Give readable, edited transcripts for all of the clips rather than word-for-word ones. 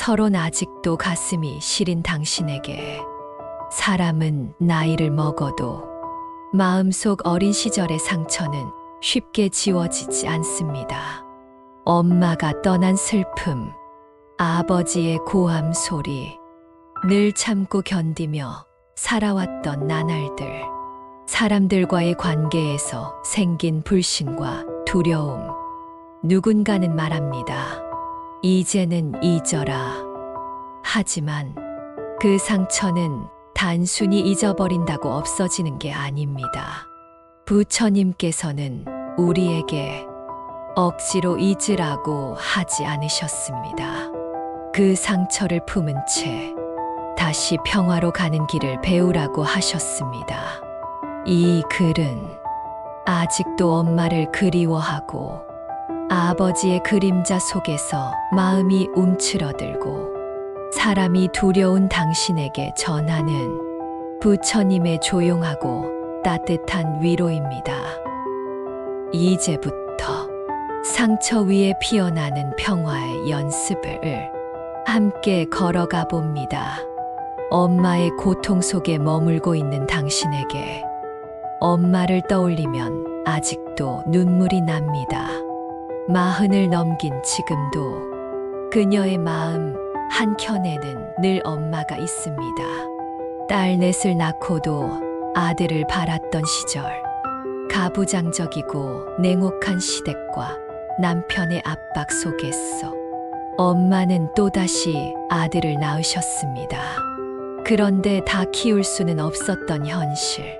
서론 아직도 가슴이 시린 당신에게 사람은 나이를 먹어도 마음속 어린 시절의 상처는 쉽게 지워지지 않습니다. 엄마가 떠난 슬픔, 아버지의 고함 소리, 늘 참고 견디며 살아왔던 나날들, 사람들과의 관계에서 생긴 불신과 두려움. 누군가는 말합니다. 이제는 잊어라. 하지만 그 상처는 단순히 잊어버린다고 없어지는 게 아닙니다. 부처님께서는 우리에게 억지로 잊으라고 하지 않으셨습니다. 그 상처를 품은 채 다시 평화로 가는 길을 배우라고 하셨습니다. 이 글은 아직도 엄마를 그리워하고 아버지의 그림자 속에서 마음이 움츠러들고 사람이 두려운 당신에게 전하는 부처님의 조용하고 따뜻한 위로입니다. 이제부터 상처 위에 피어나는 평화의 연습을 함께 걸어가 봅니다. 엄마의 고통 속에 머물고 있는 당신에게 엄마를 떠올리면 아직도 눈물이 납니다. 40을 넘긴 지금도 그녀의 마음 한켠에는 늘 엄마가 있습니다. 딸 넷을 낳고도 아들을 바랐던 시절, 가부장적이고 냉혹한 시댁과 남편의 압박 속에서 엄마는 또다시 아들을 낳으셨습니다. 그런데 다 키울 수는 없었던 현실.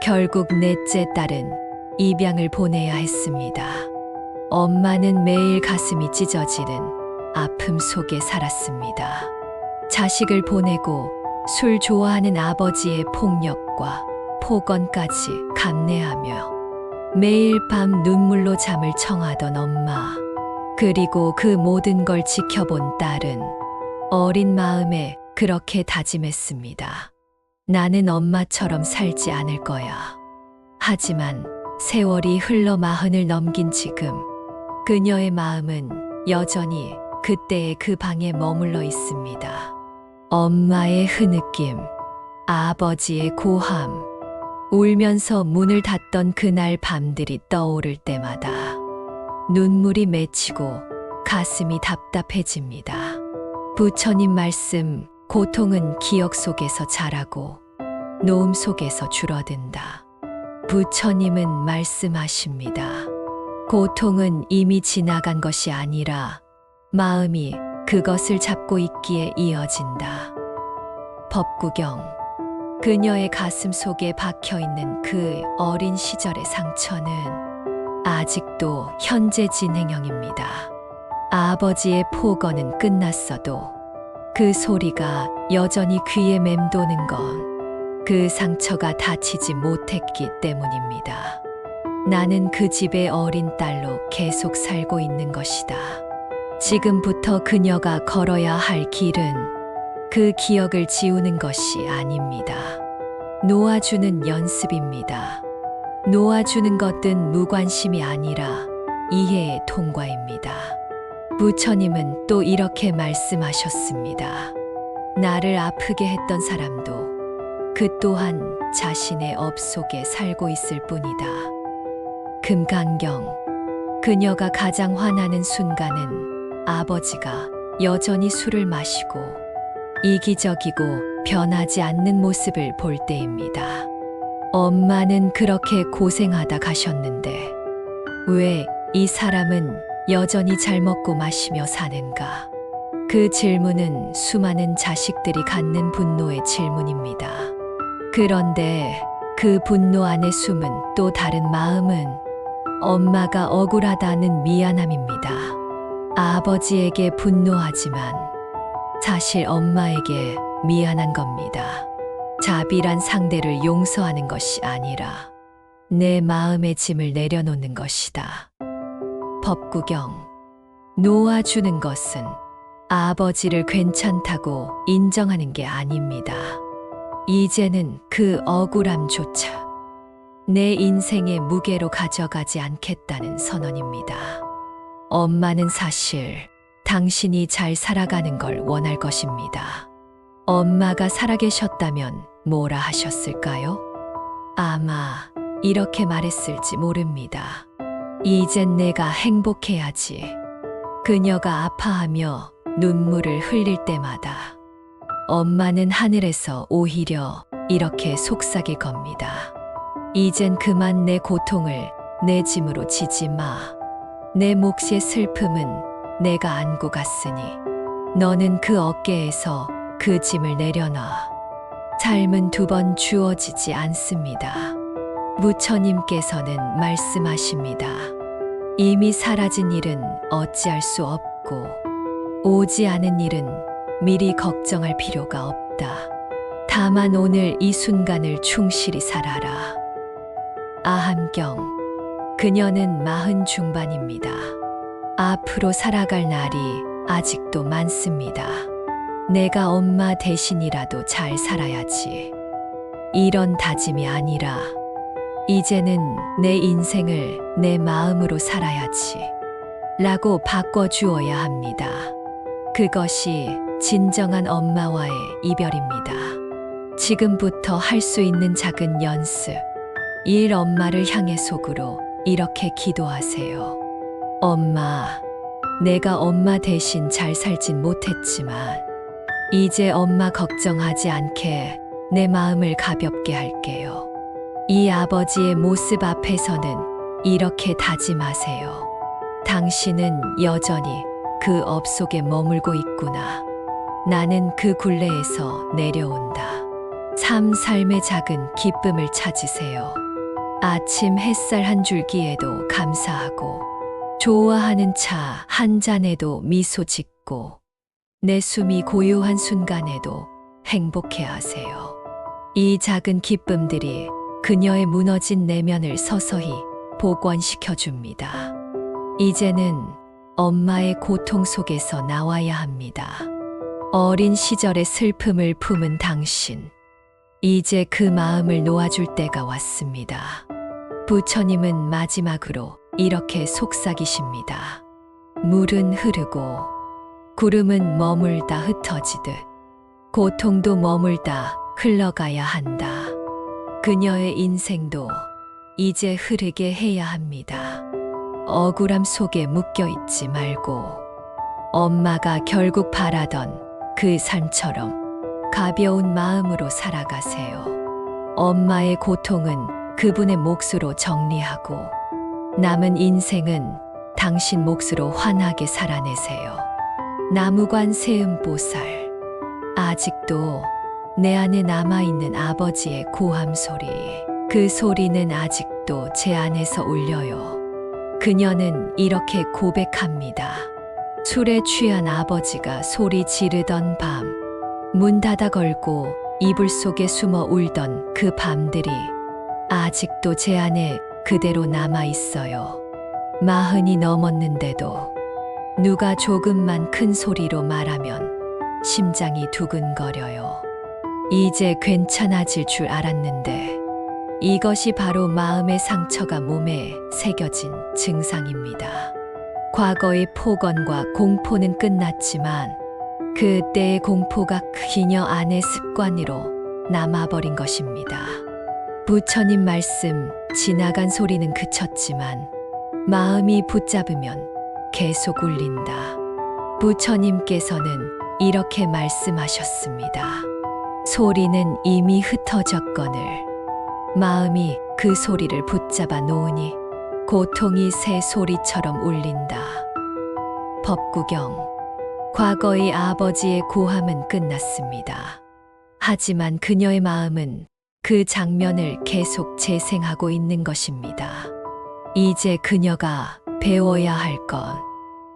결국 넷째 딸은 입양을 보내야 했습니다. 엄마는 매일 가슴이 찢어지는 아픔 속에 살았습니다. 자식을 보내고 술 좋아하는 아버지의 폭력과 폭언까지 감내하며 매일 밤 눈물로 잠을 청하던 엄마. 그리고 그 모든 걸 지켜본 딸은 어린 마음에 그렇게 다짐했습니다. 나는 엄마처럼 살지 않을 거야. 하지만 세월이 흘러 40을 넘긴 지금 그녀의 마음은 여전히 그때의 그 방에 머물러 있습니다. 엄마의 흐느낌, 아버지의 고함, 울면서 문을 닫던 그날 밤들이 떠오를 때마다 눈물이 맺히고 가슴이 답답해집니다. 부처님 말씀, 고통은 기억 속에서 자라고 노음 속에서 줄어든다. 부처님은 말씀하십니다. 고통은 이미 지나간 것이 아니라 마음이 그것을 잡고 있기에 이어진다. 법구경. 그녀의 가슴 속에 박혀있는 그 어린 시절의 상처는 아직도 현재 진행형입니다. 아버지의 폭언은 끝났어도 그 소리가 여전히 귀에 맴도는 건 그 상처가 닫히지 못했기 때문입니다. 나는 그 집의 어린 딸로 계속 살고 있는 것이다. 지금부터 그녀가 걸어야 할 길은 그 기억을 지우는 것이 아닙니다. 놓아주는 연습입니다. 놓아주는 것은 무관심이 아니라 이해의 통과입니다. 부처님은 또 이렇게 말씀하셨습니다. 나를 아프게 했던 사람도 그 또한 자신의 업 속에 살고 있을 뿐이다. 금강경. 그녀가 가장 화나는 순간은 아버지가 여전히 술을 마시고 이기적이고 변하지 않는 모습을 볼 때입니다. 엄마는 그렇게 고생하다 가셨는데 왜 이 사람은 여전히 잘 먹고 마시며 사는가? 그 질문은 수많은 자식들이 갖는 분노의 질문입니다. 그런데 그 분노 안에 숨은 또 다른 마음은 엄마가 억울하다는 미안함입니다. 아버지에게 분노하지만 사실 엄마에게 미안한 겁니다. 자비란 상대를 용서하는 것이 아니라 내 마음의 짐을 내려놓는 것이다. 법구경. 놓아주는 것은 아버지를 괜찮다고 인정하는 게 아닙니다. 이제는 그 억울함조차 내 인생의 무게로 가져가지 않겠다는 선언입니다. 엄마는 사실 당신이 잘 살아가는 걸 원할 것입니다. 엄마가 살아계셨다면 뭐라 하셨을까요? 아마 이렇게 말했을지 모릅니다. 이젠 내가 행복해야지. 그녀가 아파하며 눈물을 흘릴 때마다 엄마는 하늘에서 오히려 이렇게 속삭일 겁니다. 이젠 그만 내 고통을 내 짐으로 지지 마. 내 몫의 슬픔은 내가 안고 갔으니 너는 그 어깨에서 그 짐을 내려놔. 삶은 두 번 주어지지 않습니다. 부처님께서는 말씀하십니다. 이미 사라진 일은 어찌할 수 없고 오지 않은 일은 미리 걱정할 필요가 없다. 다만 오늘 이 순간을 충실히 살아라. 아함경. 그녀는 40 중반입니다. 앞으로 살아갈 날이 아직도 많습니다. 내가 엄마 대신이라도 잘 살아야지. 이런 다짐이 아니라 이제는 내 인생을 내 마음으로 살아야지. 라고 바꿔주어야 합니다. 그것이 진정한 엄마와의 이별입니다. 지금부터 할 수 있는 작은 연습. 일 엄마를 향해 속으로 이렇게 기도하세요. 엄마, 내가 엄마 대신 잘 살진 못했지만 이제 엄마 걱정하지 않게 내 마음을 가볍게 할게요. 이 아버지의 모습 앞에서는 이렇게 다짐하세요. 당신은 여전히 그 업 속에 머물고 있구나. 나는 그 굴레에서 내려온다. 삶의 작은 기쁨을 찾으세요. 아침 햇살 한 줄기에도 감사하고 좋아하는 차 한 잔에도 미소 짓고 내 숨이 고요한 순간에도 행복해 하세요. 이 작은 기쁨들이 그녀의 무너진 내면을 서서히 복원시켜 줍니다. 이제는 엄마의 고통 속에서 나와야 합니다. 어린 시절의 슬픔을 품은 당신. 이제 그 마음을 놓아줄 때가 왔습니다. 부처님은 마지막으로 이렇게 속삭이십니다. 물은 흐르고 구름은 머물다 흩어지듯 고통도 머물다 흘러가야 한다. 그녀의 인생도 이제 흐르게 해야 합니다. 억울함 속에 묶여 있지 말고 엄마가 결국 바라던 그 삶처럼 가벼운 마음으로 살아가세요. 엄마의 고통은 그분의 몫으로 정리하고 남은 인생은 당신 몫으로 환하게 살아내세요. 나무관 세음보살. 아직도 내 안에 남아있는 아버지의 고함 소리. 그 소리는 아직도 제 안에서 울려요. 그녀는 이렇게 고백합니다. 술에 취한 아버지가 소리 지르던 밤, 문 닫아 걸고 이불 속에 숨어 울던 그 밤들이 아직도 제 안에 그대로 남아 있어요. 40이 넘었는데도 누가 조금만 큰 소리로 말하면 심장이 두근거려요. 이제 괜찮아질 줄 알았는데 이것이 바로 마음의 상처가 몸에 새겨진 증상입니다. 과거의 폭언과 공포는 끝났지만 그때의 공포가 그녀 안의 습관으로 남아버린 것입니다. 부처님 말씀, 지나간 소리는 그쳤지만 마음이 붙잡으면 계속 울린다. 부처님께서는 이렇게 말씀하셨습니다. 소리는 이미 흩어졌거늘 마음이 그 소리를 붙잡아 놓으니 고통이 새 소리처럼 울린다. 법구경. 과거의 아버지의 고함은 끝났습니다. 하지만 그녀의 마음은 그 장면을 계속 재생하고 있는 것입니다. 이제 그녀가 배워야 할 건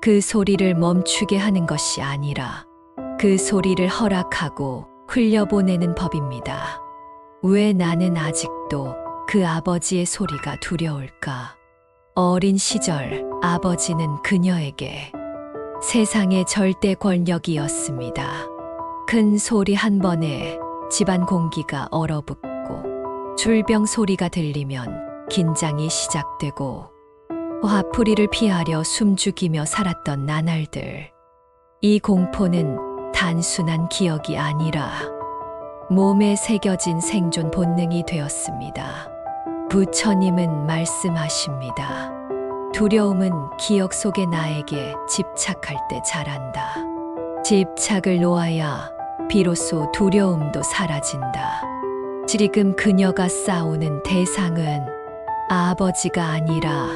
그 소리를 멈추게 하는 것이 아니라 그 소리를 허락하고 흘려보내는 법입니다. 왜 나는 아직도 그 아버지의 소리가 두려울까? 어린 시절 아버지는 그녀에게 세상의 절대 권력이었습니다. 큰 소리 한 번에 집안 공기가 얼어붙고 줄병 소리가 들리면 긴장이 시작되고 화풀이를 피하려 숨죽이며 살았던 나날들. 이 공포는 단순한 기억이 아니라 몸에 새겨진 생존 본능이 되었습니다. 부처님은 말씀하십니다. 두려움은 기억 속의 나에게 집착할 때 자란다. 집착을 놓아야 비로소 두려움도 사라진다. 지금 그녀가 싸우는 대상은 아버지가 아니라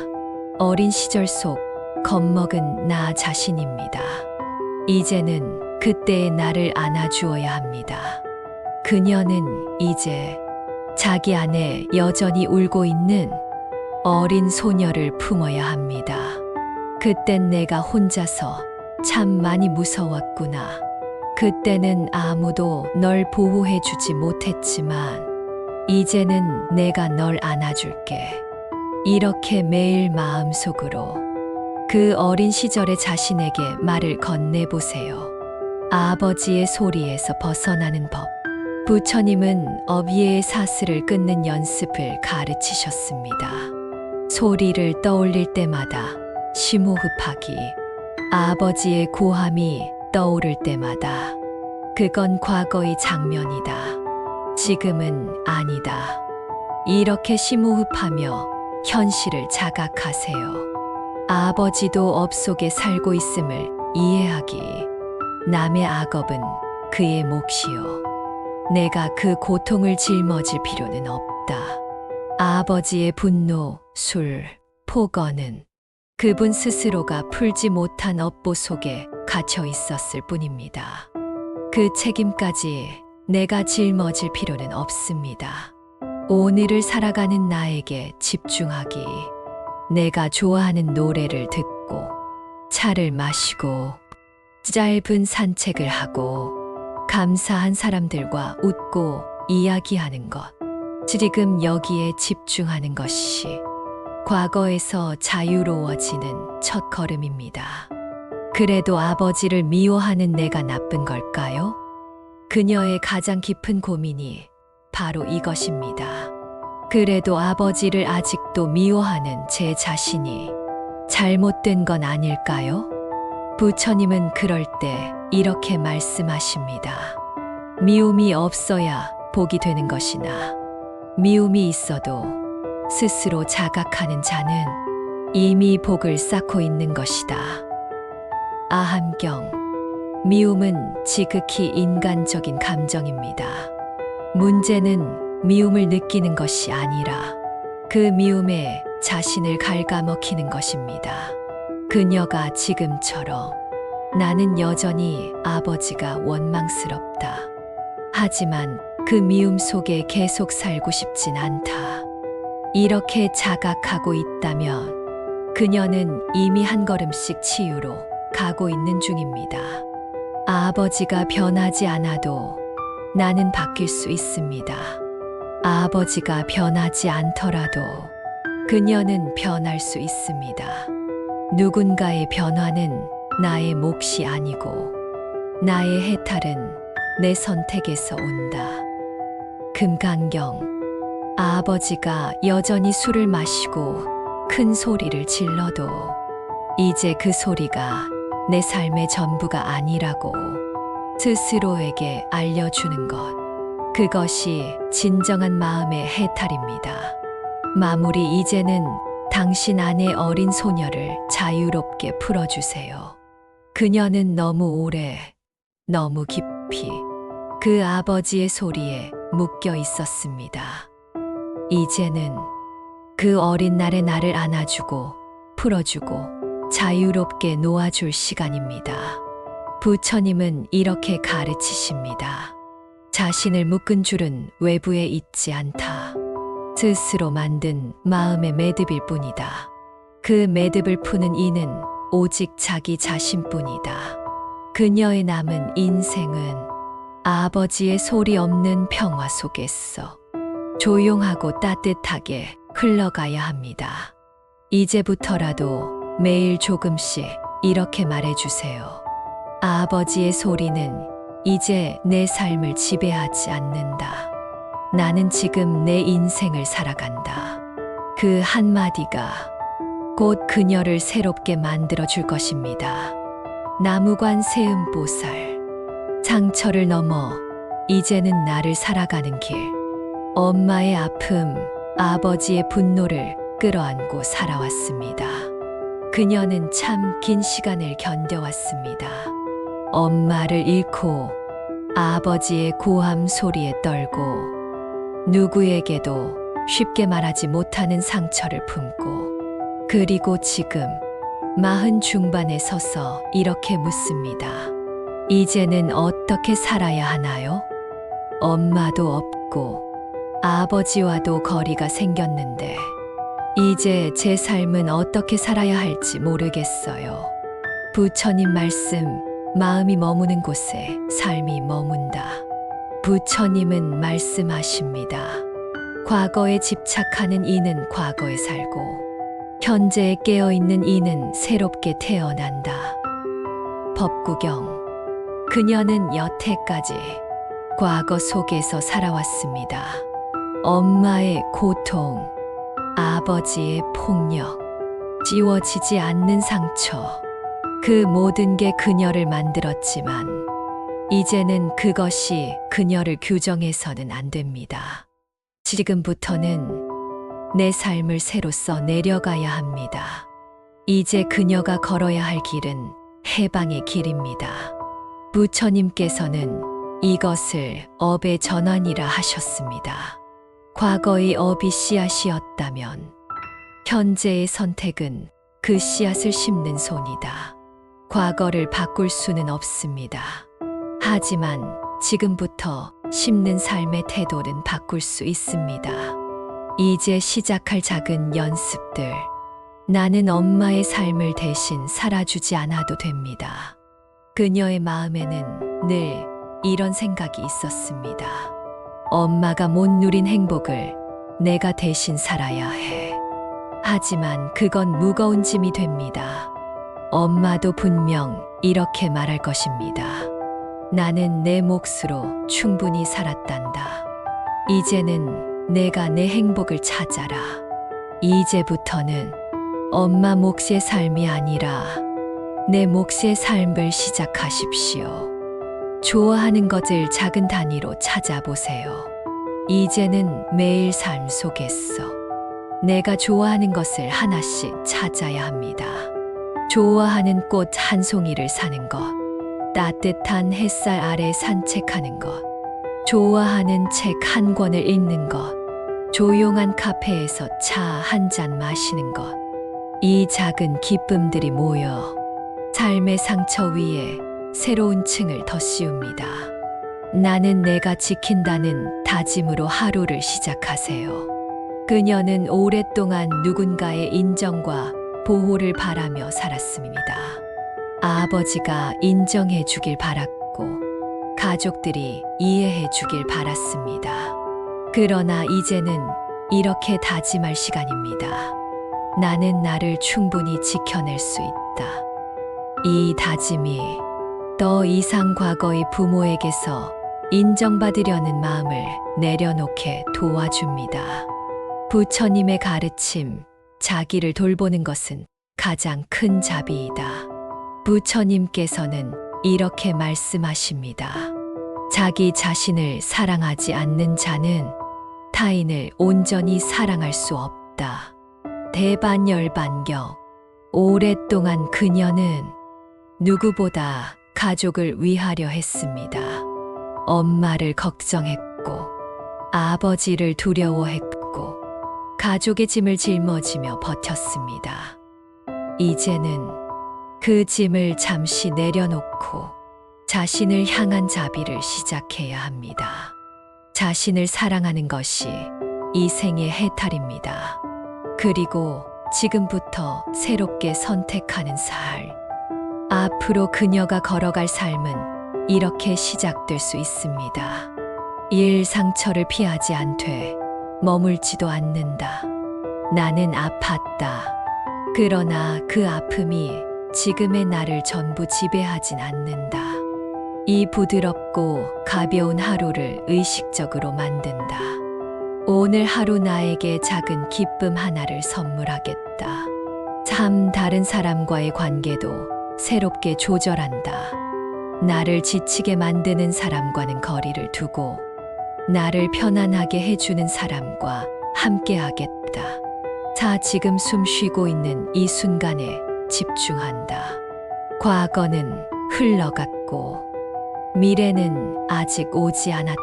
어린 시절 속 겁먹은 나 자신입니다. 이제는 그때의 나를 안아주어야 합니다. 그녀는 이제 자기 안에 여전히 울고 있는 어린 소녀를 품어야 합니다. 그땐 내가 혼자서 참 많이 무서웠구나. 그때는 아무도 널 보호해주지 못했지만 이제는 내가 널 안아줄게. 이렇게 매일 마음속으로 그 어린 시절의 자신에게 말을 건네보세요. 아버지의 소리에서 벗어나는 법. 부처님은 어비의 사슬을 끊는 연습을 가르치셨습니다. 소리를 떠올릴 때마다 심호흡하기, 아버지의 고함이 떠오를 때마다 그건 과거의 장면이다. 지금은 아니다. 이렇게 심호흡하며 현실을 자각하세요. 아버지도 업 속에 살고 있음을 이해하기. 남의 악업은 그의 몫이요. 내가 그 고통을 짊어질 필요는 없다. 아버지의 분노, 술, 폭언은 그분 스스로가 풀지 못한 업보 속에 갇혀 있었을 뿐입니다. 그 책임까지 내가 짊어질 필요는 없습니다. 오늘을 살아가는 나에게 집중하기. 내가 좋아하는 노래를 듣고, 차를 마시고, 짧은 산책을 하고, 감사한 사람들과 웃고 이야기하는 것. 지금 여기에 집중하는 것이 과거에서 자유로워지는 첫 걸음입니다. 그래도 아버지를 미워하는 내가 나쁜 걸까요? 그녀의 가장 깊은 고민이 바로 이것입니다. 그래도 아버지를 아직도 미워하는 제 자신이 잘못된 건 아닐까요? 부처님은 그럴 때 이렇게 말씀하십니다. 미움이 없어야 복이 되는 것이나 미움이 있어도 스스로 자각하는 자는 이미 복을 쌓고 있는 것이다. 아함경. 미움은 지극히 인간적인 감정입니다. 문제는 미움을 느끼는 것이 아니라 그 미움에 자신을 갉아먹히는 것입니다. 그녀가 지금처럼 나는 여전히 아버지가 원망스럽다. 하지만 그 미움 속에 계속 살고 싶진 않다. 이렇게 자각하고 있다면 그녀는 이미 한 걸음씩 치유로 가고 있는 중입니다. 아버지가 변하지 않아도 나는 바뀔 수 있습니다. 아버지가 변하지 않더라도 그녀는 변할 수 있습니다. 누군가의 변화는 나의 몫이 아니고 나의 해탈은 내 선택에서 온다. 금강경. 아버지가 여전히 술을 마시고 큰 소리를 질러도 이제 그 소리가 내 삶의 전부가 아니라고 스스로에게 알려주는 것. 그것이 진정한 마음의 해탈입니다. 마무리. 이제는 당신 안의 어린 소녀를 자유롭게 풀어주세요. 그녀는 너무 오래, 너무 깊이 그 아버지의 소리에 묶여 있었습니다. 이제는 그 어린 날의 나를 안아주고 풀어주고 자유롭게 놓아줄 시간입니다. 부처님은 이렇게 가르치십니다. 자신을 묶은 줄은 외부에 있지 않다. 스스로 만든 마음의 매듭일 뿐이다. 그 매듭을 푸는 이는 오직 자기 자신뿐이다. 그녀의 남은 인생은 아버지의 소리 없는 평화 속에서 조용하고 따뜻하게 흘러가야 합니다. 이제부터라도 매일 조금씩 이렇게 말해주세요. 아버지의 소리는 이제 내 삶을 지배하지 않는다. 나는 지금 내 인생을 살아간다. 그 한마디가 곧 그녀를 새롭게 만들어 줄 것입니다. 나무관 세음보살. 상처를 넘어 이제는 나를 살아가는 길. 엄마의 아픔, 아버지의 분노를 끌어안고 살아왔습니다. 그녀는 참 긴 시간을 견뎌왔습니다. 엄마를 잃고 아버지의 고함 소리에 떨고 누구에게도 쉽게 말하지 못하는 상처를 품고 그리고 지금 40 중반에 서서 이렇게 묻습니다. 이제는 어떻게 살아야 하나요? 엄마도 없고 아버지와도 거리가 생겼는데 이제 제 삶은 어떻게 살아야 할지 모르겠어요. 부처님 말씀, 마음이 머무는 곳에 삶이 머문다. 부처님은 말씀하십니다. 과거에 집착하는 이는 과거에 살고 현재에 깨어있는 이는 새롭게 태어난다. 법구경. 그녀는 여태까지 과거 속에서 살아왔습니다. 엄마의 고통, 아버지의 폭력, 지워지지 않는 상처, 그 모든 게 그녀를 만들었지만 이제는 그것이 그녀를 규정해서는 안 됩니다. 지금부터는 내 삶을 새로 써 내려가야 합니다. 이제 그녀가 걸어야 할 길은 해방의 길입니다. 부처님께서는 이것을 업의 전환이라 하셨습니다. 과거의 업이 씨앗이었다면 현재의 선택은 그 씨앗을 심는 손이다. 과거를 바꿀 수는 없습니다. 하지만 지금부터 심는 삶의 태도는 바꿀 수 있습니다. 이제 시작할 작은 연습들. 나는 엄마의 삶을 대신 살아주지 않아도 됩니다. 그녀의 마음에는 늘 이런 생각이 있었습니다. 엄마가 못 누린 행복을 내가 대신 살아야 해. 하지만 그건 무거운 짐이 됩니다. 엄마도 분명 이렇게 말할 것입니다. 나는 내 몫으로 충분히 살았단다. 이제는 내가 내 행복을 찾아라. 이제부터는 엄마 몫의 삶이 아니라 내 몫의 삶을 시작하십시오. 좋아하는 것을 작은 단위로 찾아보세요. 이제는 매일 삶 속에서 내가 좋아하는 것을 하나씩 찾아야 합니다. 좋아하는 꽃 한 송이를 사는 것, 따뜻한 햇살 아래 산책하는 것, 좋아하는 책 한 권을 읽는 것, 조용한 카페에서 차 한 잔 마시는 것, 이 작은 기쁨들이 모여 삶의 상처 위에 새로운 층을 더 씌웁니다. 나는 내가 지킨다는 다짐으로 하루를 시작하세요. 그녀는 오랫동안 누군가의 인정과 보호를 바라며 살았습니다. 아버지가 인정해 주길 바랐고 가족들이 이해해 주길 바랐습니다. 그러나 이제는 이렇게 다짐할 시간입니다. 나는 나를 충분히 지켜낼 수 있다. 이 다짐이 더 이상 과거의 부모에게서 인정받으려는 마음을 내려놓게 도와줍니다. 부처님의 가르침, 자기를 돌보는 것은 가장 큰 자비이다. 부처님께서는 이렇게 말씀하십니다. 자기 자신을 사랑하지 않는 자는 타인을 온전히 사랑할 수 없다. 대반열반경. 오랫동안 그녀는 누구보다 가족을 위하려 했습니다. 엄마를 걱정했고, 아버지를 두려워했고, 가족의 짐을 짊어지며 버텼습니다. 이제는 그 짐을 잠시 내려놓고 자신을 향한 자비를 시작해야 합니다. 자신을 사랑하는 것이 이 생의 해탈입니다. 그리고 지금부터 새롭게 선택하는 삶. 앞으로 그녀가 걸어갈 삶은 이렇게 시작될 수 있습니다. 일 상처를 피하지 않되 머물지도 않는다. 나는 아팠다. 그러나 그 아픔이 지금의 나를 전부 지배하진 않는다. 이 부드럽고 가벼운 하루를 의식적으로 만든다. 오늘 하루 나에게 작은 기쁨 하나를 선물하겠다. 참 다른 사람과의 관계도 새롭게 조절한다. 나를 지치게 만드는 사람과는 거리를 두고 나를 편안하게 해주는 사람과 함께하겠다. 자, 지금 숨 쉬고 있는 이 순간에 집중한다. 과거는 흘러갔고 미래는 아직 오지 않았다.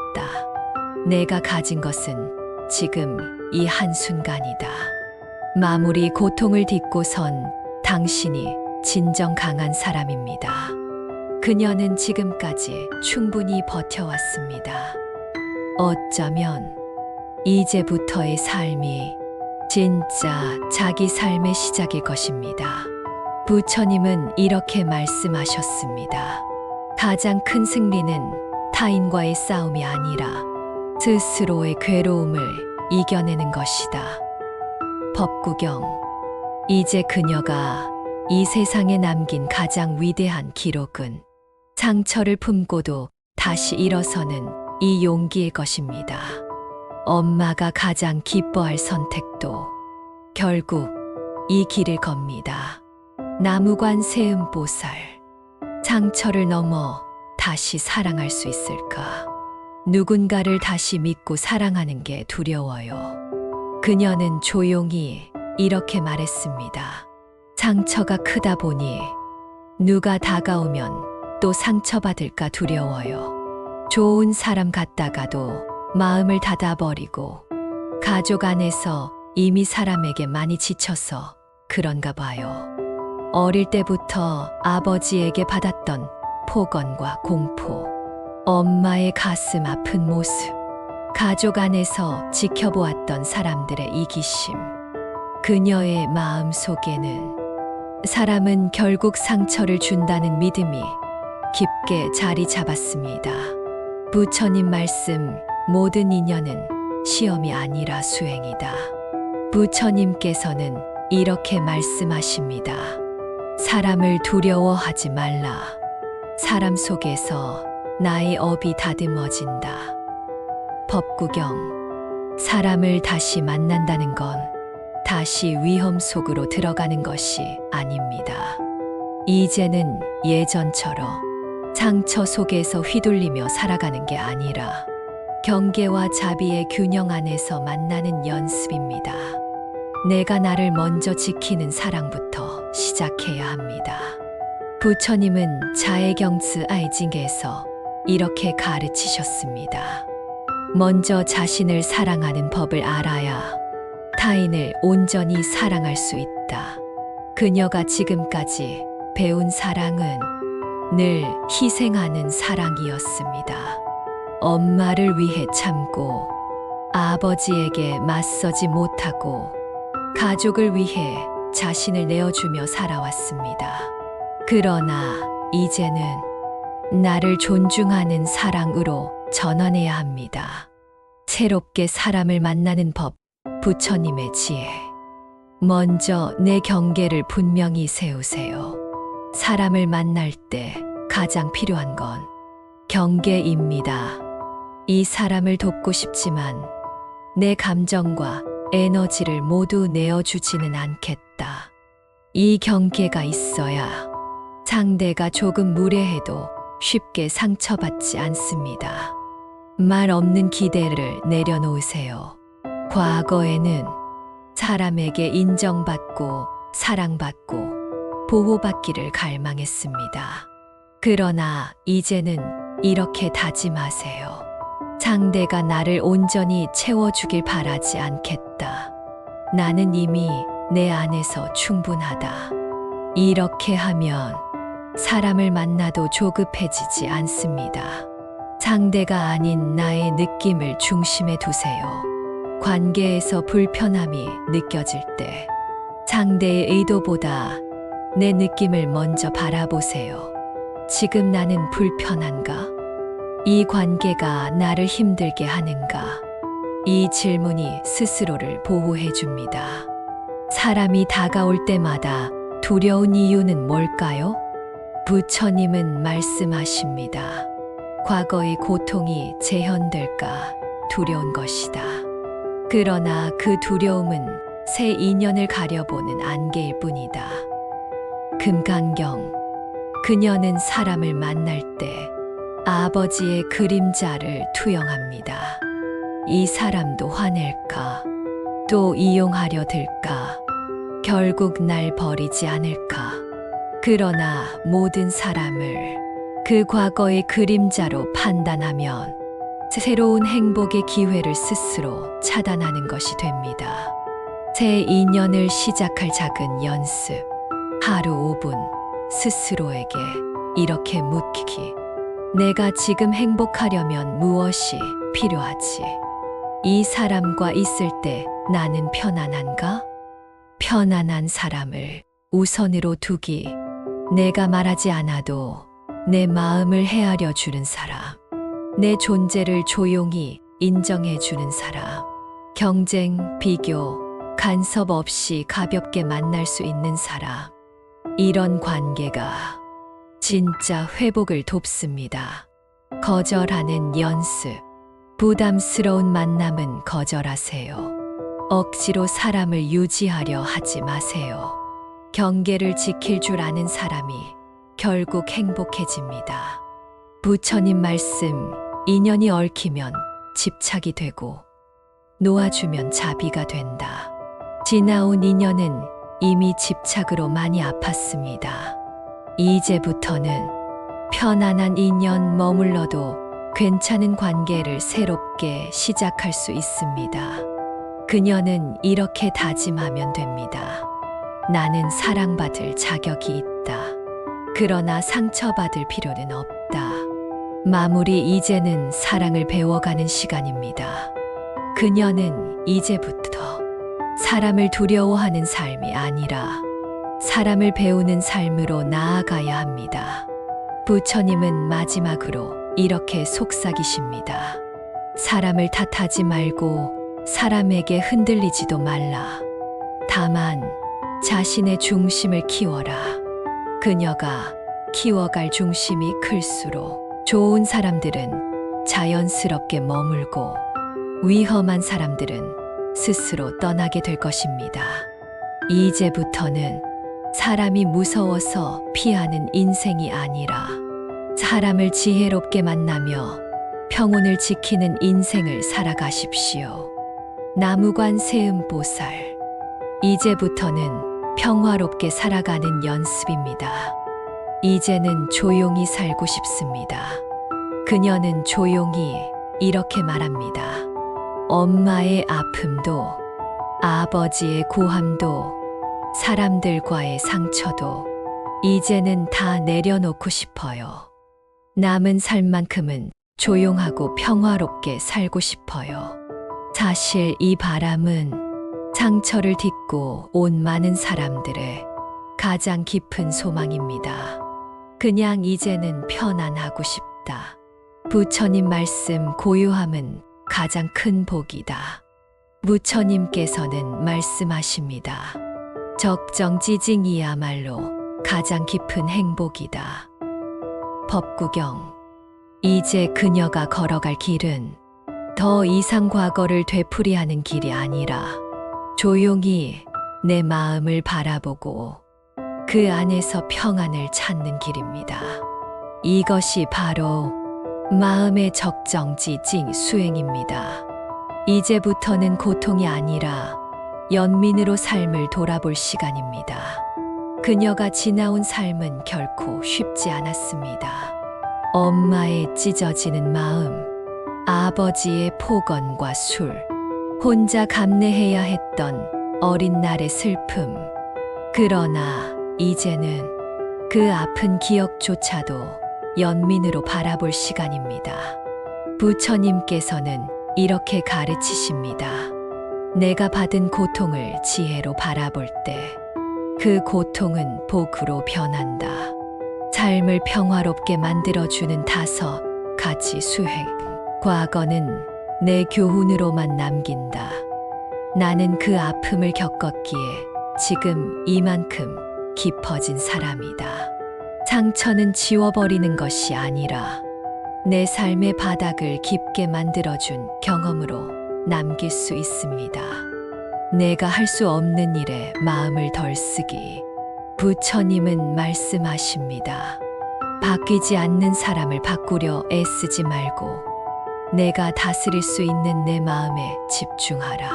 내가 가진 것은 지금 이 한순간이다. 마무리 고통을 딛고선 당신이 진정 강한 사람입니다. 그녀는 지금까지 충분히 버텨왔습니다. 어쩌면 이제부터의 삶이 진짜 자기 삶의 시작일 것입니다. 부처님은 이렇게 말씀하셨습니다. 가장 큰 승리는 타인과의 싸움이 아니라 스스로의 괴로움을 이겨내는 것이다. 법구경. 이제 그녀가 이 세상에 남긴 가장 위대한 기록은 상처를 품고도 다시 일어서는 이 용기일 것입니다. 엄마가 가장 기뻐할 선택도 결국 이 길일 겁니다. 나무관 세음보살. 상처를 넘어 다시 사랑할 수 있을까? 누군가를 다시 믿고 사랑하는 게 두려워요. 그녀는 조용히 이렇게 말했습니다. 상처가 크다 보니 누가 다가오면 또 상처받을까 두려워요. 좋은 사람 같다가도 마음을 닫아버리고 가족 안에서 이미 사람에게 많이 지쳐서 그런가 봐요. 어릴 때부터 아버지에게 받았던 폭언과 공포, 엄마의 가슴 아픈 모습, 가족 안에서 지켜보았던 사람들의 이기심. 그녀의 마음 속에는 사람은 결국 상처를 준다는 믿음이 깊게 자리 잡았습니다. 부처님 말씀, 모든 인연은 시험이 아니라 수행이다. 부처님께서는 이렇게 말씀하십니다. 사람을 두려워하지 말라. 사람 속에서 나의 업이 다듬어진다. 법구경. 사람을 다시 만난다는 건 다시 위험 속으로 들어가는 것이 아닙니다. 이제는 예전처럼 상처 속에서 휘둘리며 살아가는 게 아니라 경계와 자비의 균형 안에서 만나는 연습입니다. 내가 나를 먼저 지키는 사랑부터 시작해야 합니다. 부처님은 자애경츠 아이징에서 이렇게 가르치셨습니다. 먼저 자신을 사랑하는 법을 알아야 타인을 온전히 사랑할 수 있다. 그녀가 지금까지 배운 사랑은 늘 희생하는 사랑이었습니다. 엄마를 위해 참고 아버지에게 맞서지 못하고 가족을 위해 자신을 내어주며 살아왔습니다. 그러나 이제는 나를 존중하는 사랑으로 전환해야 합니다. 새롭게 사람을 만나는 법, 부처님의 지혜. 먼저 내 경계를 분명히 세우세요. 사람을 만날 때 가장 필요한 건 경계입니다. 이 사람을 돕고 싶지만 내 감정과 에너지를 모두 내어주지는 않겠다. 이 경계가 있어야 상대가 조금 무례해도 쉽게 상처받지 않습니다. 말 없는 기대를 내려놓으세요. 과거에는 사람에게 인정받고 사랑받고 보호받기를 갈망했습니다. 그러나 이제는 이렇게 다짐하세요. 상대가 나를 온전히 채워주길 바라지 않겠다. 나는 이미 내 안에서 충분하다. 이렇게 하면 사람을 만나도 조급해지지 않습니다. 상대가 아닌 나의 느낌을 중심에 두세요. 관계에서 불편함이 느껴질 때 상대의 의도보다 내 느낌을 먼저 바라보세요. 지금 나는 불편한가? 이 관계가 나를 힘들게 하는가? 이 질문이 스스로를 보호해 줍니다. 사람이 다가올 때마다 두려운 이유는 뭘까요? 부처님은 말씀하십니다. 과거의 고통이 재현될까 두려운 것이다. 그러나 그 두려움은 새 인연을 가려보는 안개일 뿐이다. 금강경. 그녀는 사람을 만날 때 아버지의 그림자를 투영합니다. 이 사람도 화낼까? 또 이용하려 들까? 결국 날 버리지 않을까? 그러나 모든 사람을 그 과거의 그림자로 판단하면 새로운 행복의 기회를 스스로 차단하는 것이 됩니다. 새 인연을 시작할 작은 연습. 하루 5분 스스로에게 이렇게 묻기. 내가 지금 행복하려면 무엇이 필요하지? 이 사람과 있을 때 나는 편안한가? 편안한 사람을 우선으로 두기. 내가 말하지 않아도 내 마음을 헤아려 주는 사람. 내 존재를 조용히 인정해 주는 사람. 경쟁, 비교, 간섭 없이 가볍게 만날 수 있는 사람. 이런 관계가 진짜 회복을 돕습니다. 거절하는 연습. 부담스러운 만남은 거절하세요. 억지로 사람을 유지하려 하지 마세요. 경계를 지킬 줄 아는 사람이 결국 행복해집니다. 부처님 말씀, 인연이 얽히면 집착이 되고 놓아주면 자비가 된다. 지나온 인연은 이미 집착으로 많이 아팠습니다. 이제부터는 편안한 인연 머물러도 괜찮은 관계를 새롭게 시작할 수 있습니다. 그녀는 이렇게 다짐하면 됩니다. 나는 사랑받을 자격이 있다. 그러나 상처받을 필요는 없다. 마무리. 이제는 사랑을 배워가는 시간입니다. 그녀는 이제부터 사람을 두려워하는 삶이 아니라 사람을 배우는 삶으로 나아가야 합니다. 부처님은 마지막으로 이렇게 속삭이십니다. 사람을 탓하지 말고 사람에게 흔들리지도 말라. 다만 자신의 중심을 키워라. 그녀가 키워갈 중심이 클수록 좋은 사람들은 자연스럽게 머물고 위험한 사람들은 스스로 떠나게 될 것입니다. 이제부터는 사람이 무서워서 피하는 인생이 아니라 사람을 지혜롭게 만나며 평온을 지키는 인생을 살아가십시오. 나무관 세음보살. 이제부터는 평화롭게 살아가는 연습입니다. 이제는 조용히 살고 싶습니다. 그녀는 조용히 이렇게 말합니다. 엄마의 아픔도, 아버지의 고함도, 사람들과의 상처도 이제는 다 내려놓고 싶어요. 남은 삶만큼은 조용하고 평화롭게 살고 싶어요. 사실 이 바람은 상처를 딛고 온 많은 사람들의 가장 깊은 소망입니다. 그냥 이제는 편안하고 싶다. 부처님 말씀, 고요함은 가장 큰 복이다. 부처님께서는 말씀하십니다. 적정지징이야말로 가장 깊은 행복이다. 법구경. 이제 그녀가 걸어갈 길은 더 이상 과거를 되풀이하는 길이 아니라 조용히 내 마음을 바라보고 그 안에서 평안을 찾는 길입니다. 이것이 바로 마음의 적정지징 수행입니다. 이제부터는 고통이 아니라 연민으로 삶을 돌아볼 시간입니다. 그녀가 지나온 삶은 결코 쉽지 않았습니다. 엄마의 찢어지는 마음, 아버지의 폭언과 술, 혼자 감내해야 했던 어린 날의 슬픔. 그러나 이제는 그 아픈 기억조차도 연민으로 바라볼 시간입니다. 부처님께서는 이렇게 가르치십니다. 내가 받은 고통을 지혜로 바라볼 때 그 고통은 복으로 변한다. 삶을 평화롭게 만들어주는 5가지 수행. 과거는 내 교훈으로만 남긴다. 나는 그 아픔을 겪었기에 지금 이만큼 깊어진 사람이다. 상처는 지워버리는 것이 아니라 내 삶의 바닥을 깊게 만들어준 경험으로 남길 수 있습니다. 내가 할 수 없는 일에 마음을 덜 쓰기. 부처님은 말씀하십니다. 바뀌지 않는 사람을 바꾸려 애쓰지 말고 내가 다스릴 수 있는 내 마음에 집중하라.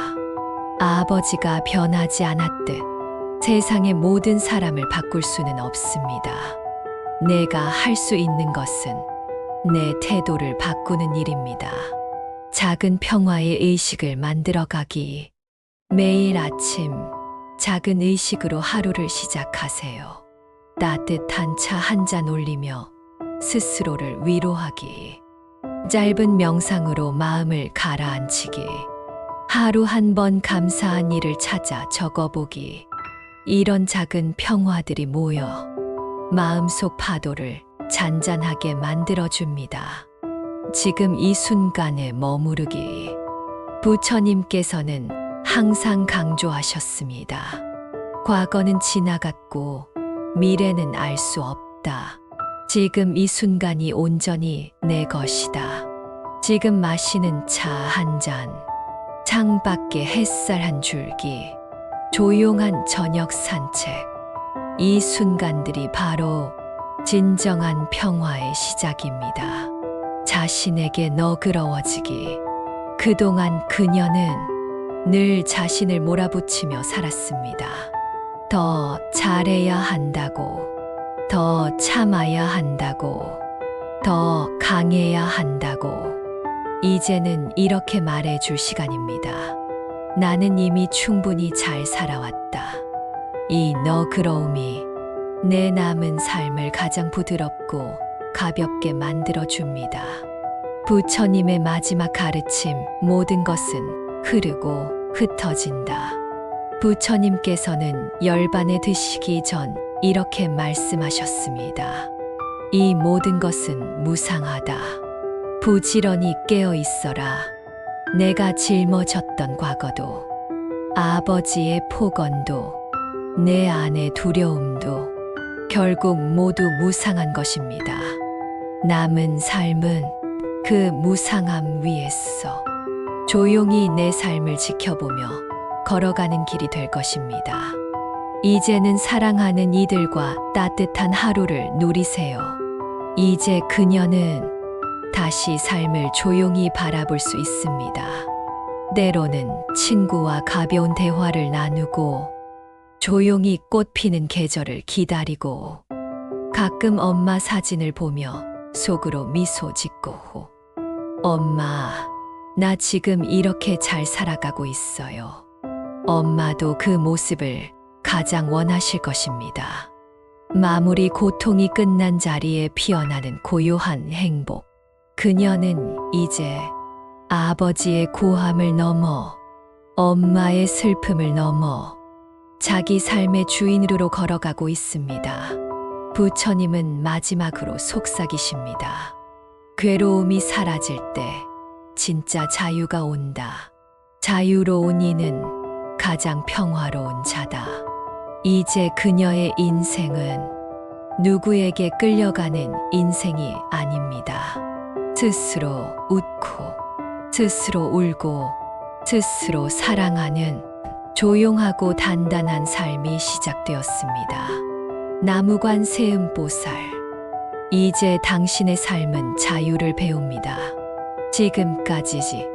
아버지가 변하지 않았듯 세상의 모든 사람을 바꿀 수는 없습니다. 내가 할 수 있는 것은 내 태도를 바꾸는 일입니다. 작은 평화의 의식을 만들어가기. 매일 아침 작은 의식으로 하루를 시작하세요. 따뜻한 차 한 잔 올리며 스스로를 위로하기. 짧은 명상으로 마음을 가라앉히기. 하루 한 번 감사한 일을 찾아 적어보기. 이런 작은 평화들이 모여 마음속 파도를 잔잔하게 만들어줍니다. 지금 이 순간에 머무르기. 부처님께서는 항상 강조하셨습니다. 과거는 지나갔고 미래는 알 수 없다. 지금 이 순간이 온전히 내 것이다. 지금 마시는 차 한 잔, 창밖에 햇살 한 줄기, 조용한 저녁 산책. 이 순간들이 바로 진정한 평화의 시작입니다. 자신에게 너그러워지기. 그동안 그녀는 늘 자신을 몰아붙이며 살았습니다. 더 잘해야 한다고, 더 참아야 한다고, 더 강해야 한다고. 이제는 이렇게 말해줄 시간입니다. 나는 이미 충분히 잘 살아왔다. 이 너그러움이 내 남은 삶을 가장 부드럽고 가볍게 만들어줍니다. 부처님의 마지막 가르침, 모든 것은 흐르고 흩어진다. 부처님께서는 열반에 드시기 전 이렇게 말씀하셨습니다. 이 모든 것은 무상하다. 부지런히 깨어 있어라. 내가 짊어졌던 과거도, 아버지의 폭언도, 내 안의 두려움도 결국 모두 무상한 것입니다. 남은 삶은 그 무상함 위에서 조용히 내 삶을 지켜보며 걸어가는 길이 될 것입니다. 이제는 사랑하는 이들과 따뜻한 하루를 누리세요. 이제 그녀는 다시 삶을 조용히 바라볼 수 있습니다. 때로는 친구와 가벼운 대화를 나누고, 조용히 꽃 피는 계절을 기다리고, 가끔 엄마 사진을 보며 속으로 미소 짓고, 엄마, 나 지금 이렇게 잘 살아가고 있어요. 엄마도 그 모습을 가장 원하실 것입니다. 마무리 고통이 끝난 자리에 피어나는 고요한 행복. 그녀는 이제 아버지의 고함을 넘어, 엄마의 슬픔을 넘어 자기 삶의 주인으로 걸어가고 있습니다. 부처님은 마지막으로 속삭이십니다. 괴로움이 사라질 때 진짜 자유가 온다. 자유로운 이는 가장 평화로운 자다. 이제 그녀의 인생은 누구에게 끌려가는 인생이 아닙니다. 스스로 웃고, 스스로 울고, 스스로 사랑하는 조용하고 단단한 삶이 시작되었습니다. 나무관 세음보살, 이제 당신의 삶은 자유를 배웁니다. 지금까지지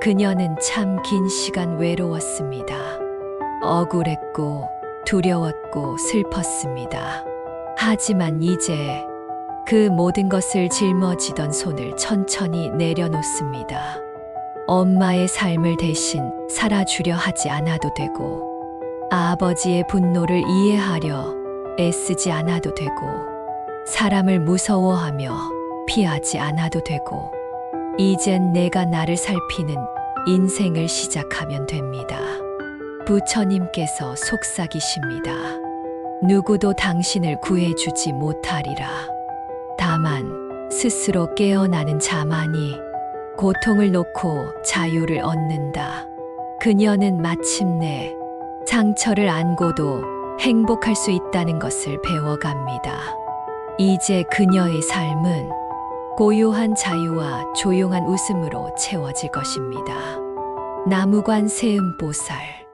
그녀는 참 긴 시간 외로웠습니다. 억울했고 두려웠고 슬펐습니다. 하지만 이제 그 모든 것을 짊어지던 손을 천천히 내려놓습니다. 엄마의 삶을 대신 살아주려 하지 않아도 되고, 아버지의 분노를 이해하려 애쓰지 않아도 되고, 사람을 무서워하며 피하지 않아도 되고, 이젠 내가 나를 살피는 인생을 시작하면 됩니다. 부처님께서 속삭이십니다. 누구도 당신을 구해주지 못하리라. 다만 스스로 깨어나는 자만이 고통을 놓고 자유를 얻는다. 그녀는 마침내 상처를 안고도 행복할 수 있다는 것을 배워갑니다. 이제 그녀의 삶은 고요한 자유와 조용한 웃음으로 채워질 것입니다. 나무관 세음보살,